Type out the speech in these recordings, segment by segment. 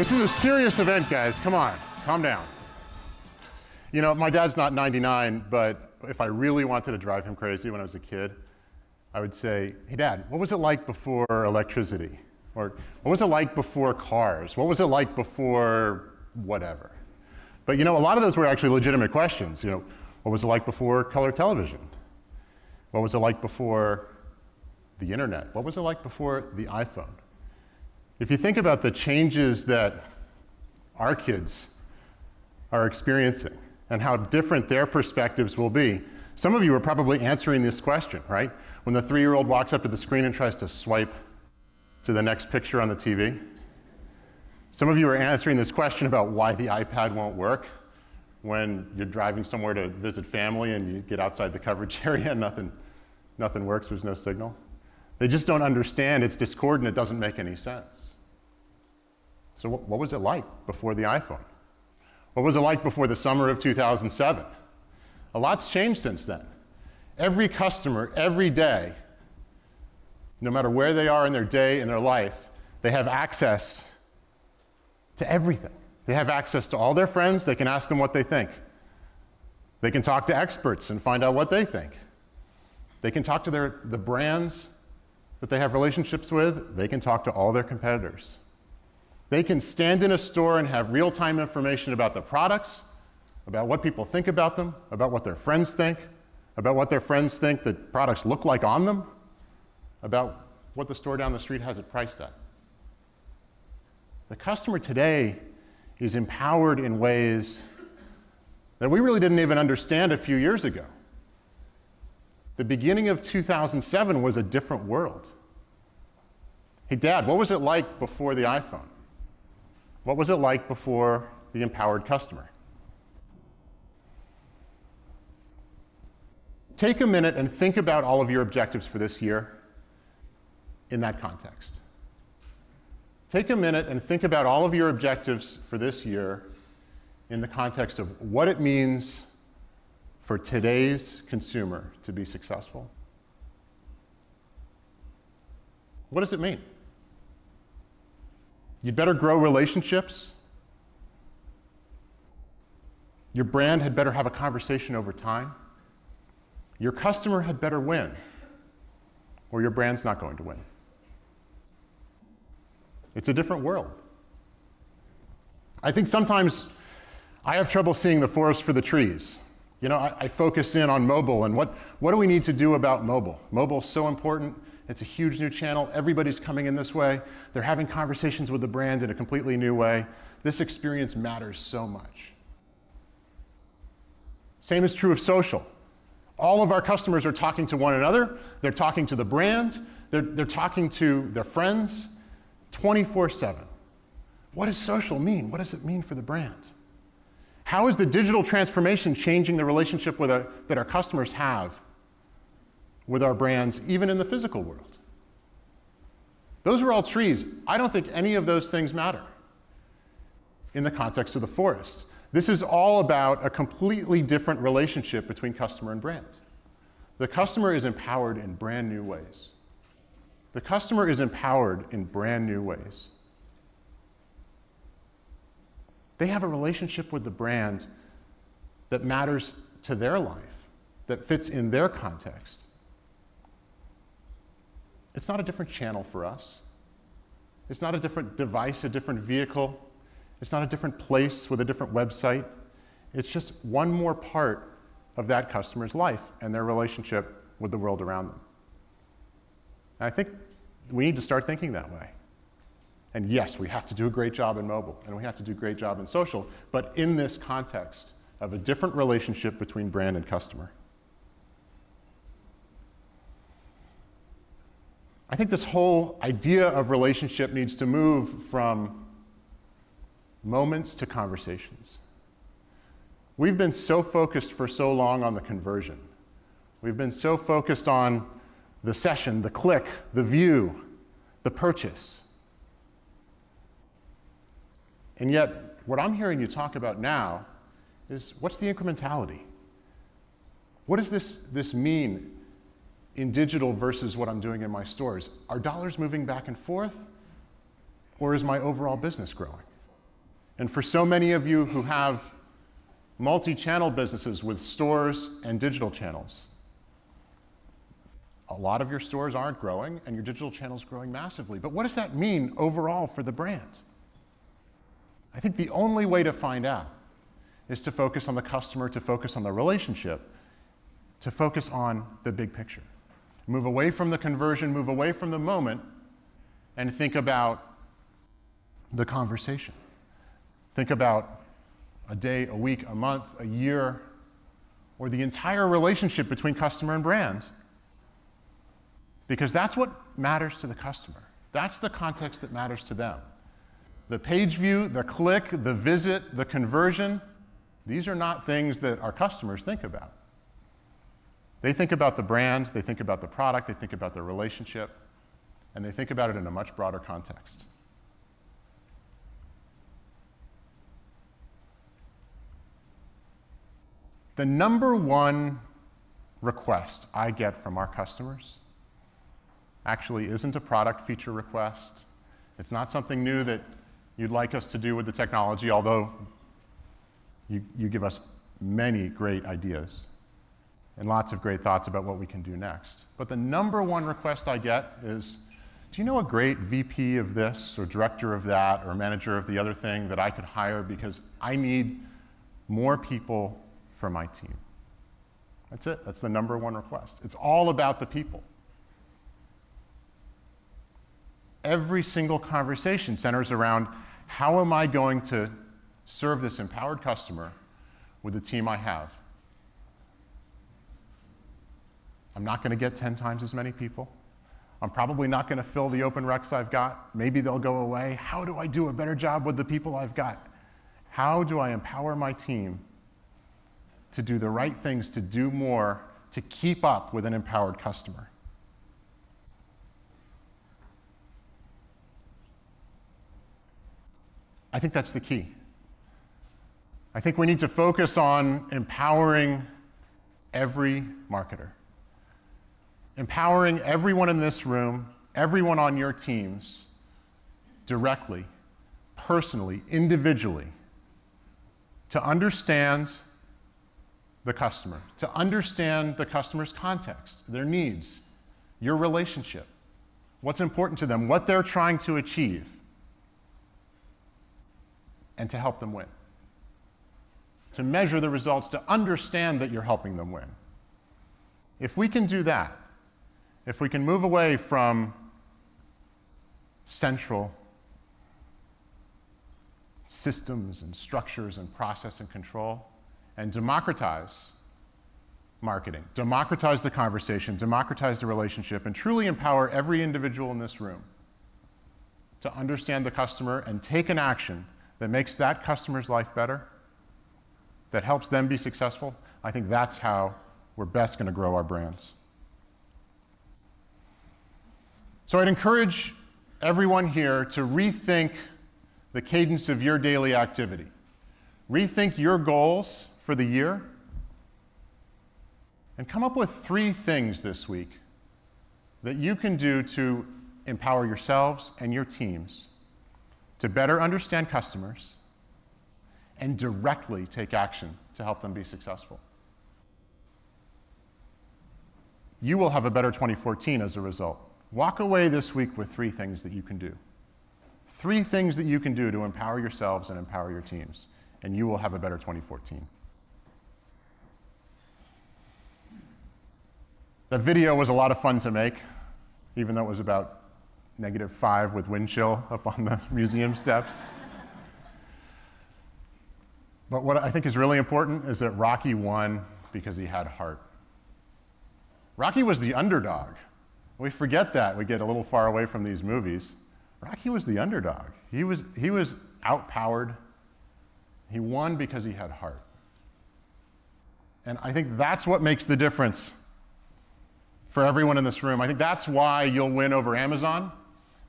This is a serious event, guys. Come on, calm down. You know, my dad's not 99, but if I really wanted to drive him crazy when I was a kid, I would say, hey, Dad, what was it like before electricity? Or what was it like before cars? What was it like before whatever? But you know, a lot of those were actually legitimate questions. You know, what was it like before color television? What was it like before the internet? What was it like before the iPhone? If you think about the changes that our kids are experiencing and how different their perspectives will be, some of you are probably answering this question, right? When the 3-year-old walks up to the screen and tries to swipe to the next picture on the TV. Some of you are answering this question about why the iPad won't work when you're driving somewhere to visit family and you get outside the coverage area and nothing works, there's no signal. They just don't understand, it's discordant, it doesn't make any sense. So what was it like before the iPhone? What was it like before the summer of 2007? A lot's changed since then. Every customer, every day, no matter where they are in their day, in their life, they have access to everything. They have access to all their friends, they can ask them what they think. They can talk to experts and find out what they think. They can talk to the brands that they have relationships with, they can talk to all their competitors. They can stand in a store and have real-time information about the products, about what people think about them, about what their friends think, about what their friends think the products look like on them, about what the store down the street has it priced at. The customer today is empowered in ways that we really didn't even understand a few years ago. The beginning of 2007 was a different world. Hey, Dad, what was it like before the iPhone? What was it like before the empowered customer? Take a minute and think about all of your objectives for this year in that context. Take a minute and think about all of your objectives for this year in the context of what it means for today's consumer to be successful. What does it mean? You'd better grow relationships. Your brand had better have a conversation over time. Your customer had better win, or your brand's not going to win. It's a different world. I think sometimes I have trouble seeing the forest for the trees. You know, I focus in on mobile and what do we need to do about mobile? Mobile's so important. It's a huge new channel. Everybody's coming in this way. They're having conversations with the brand in a completely new way. This experience matters so much. Same is true of social. All of our customers are talking to one another. They're talking to the brand. They're talking to their friends 24/7. What does social mean? What does it mean for the brand? How is the digital transformation changing the relationship that our customers have with our brands, even in the physical world? Those are all trees. I don't think any of those things matter in the context of the forest. This is all about a completely different relationship between customer and brand. The customer is empowered in brand new ways. The customer is empowered in brand new ways. They have a relationship with the brand that matters to their life, that fits in their context. It's not a different channel for us. It's not a different device, a different vehicle. It's not a different place with a different website. It's just one more part of that customer's life and their relationship with the world around them. And I think we need to start thinking that way. And yes, we have to do a great job in mobile, and we have to do a great job in social, but in this context of a different relationship between brand and customer. I think this whole idea of relationship needs to move from moments to conversations. We've been so focused for so long on the conversion. We've been so focused on the session, the click, the view, the purchase. And yet, what I'm hearing you talk about now is what's the incrementality? What does this mean in digital versus what I'm doing in my stores? Are dollars moving back and forth, or is my overall business growing? And for so many of you who have multi-channel businesses with stores and digital channels, a lot of your stores aren't growing and your digital channel is growing massively. But what does that mean overall for the brand? I think the only way to find out is to focus on the customer, to focus on the relationship, to focus on the big picture. Move away from the conversion, move away from the moment, and think about the conversation. Think about a day, a week, a month, a year, or the entire relationship between customer and brand. Because that's what matters to the customer. That's the context that matters to them. The page view, the click, the visit, the conversion, these are not things that our customers think about. They think about the brand, they think about the product, they think about the relationship, and they think about it in a much broader context. The number one request I get from our customers actually isn't a product feature request. It's not something new that you'd like us to do with the technology, although you give us many great ideas and lots of great thoughts about what we can do next. But the number one request I get is, do you know a great VP of this or director of that or manager of the other thing that I could hire because I need more people for my team? That's it. That's the number one request. It's all about the people. Every single conversation centers around how am I going to serve this empowered customer with the team I have? I'm not going to get 10 times as many people. I'm probably not going to fill the open recs I've got. Maybe they'll go away. How do I do a better job with the people I've got? How do I empower my team to do the right things, to do more, to keep up with an empowered customer? I think that's the key. I think we need to focus on empowering every marketer. Empowering everyone in this room, everyone on your teams, directly, personally, individually, to understand the customer, to understand the customer's context, their needs, your relationship, what's important to them, what they're trying to achieve, and to help them win. To measure the results, to understand that you're helping them win. If we can do that, if we can move away from central systems and structures and process and control, and democratize marketing, democratize the conversation, democratize the relationship, and truly empower every individual in this room to understand the customer and take an action that makes that customer's life better, that helps them be successful, I think that's how we're best going to grow our brands. So I'd encourage everyone here to rethink the cadence of your daily activity. Rethink your goals for the year, and come up with 3 things this week that you can do to empower yourselves and your teams to better understand customers and directly take action to help them be successful. You will have a better 2014 as a result. Walk away this week with 3 things that you can do. 3 things that you can do to empower yourselves and empower your teams, and you will have a better 2014. That video was a lot of fun to make, even though it was about -5 with wind chill up on the museum steps. But what I think is really important is that Rocky won because he had heart. Rocky was the underdog. We forget that. We get a little far away from these movies. Rocky was the underdog. He was outpowered. He won because he had heart. And I think that's what makes the difference for everyone in this room. I think that's why you'll win over Amazon.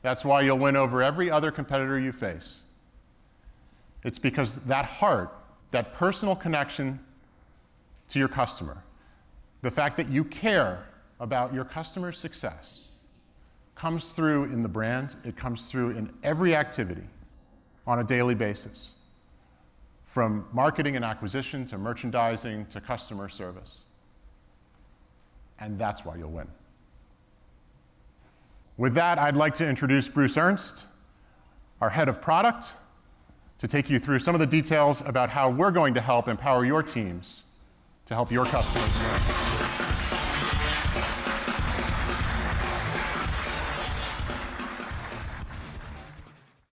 That's why you'll win over every other competitor you face. It's because that heart, that personal connection to your customer, the fact that you care about your customer's success, comes through in the brand, it comes through in every activity on a daily basis. from marketing and acquisition to merchandising to customer service. And that's why you'll win. With that, I'd like to introduce Bruce Ernst, our head of product, to take you through some of the details about how we're going to help empower your teams to help your customers win.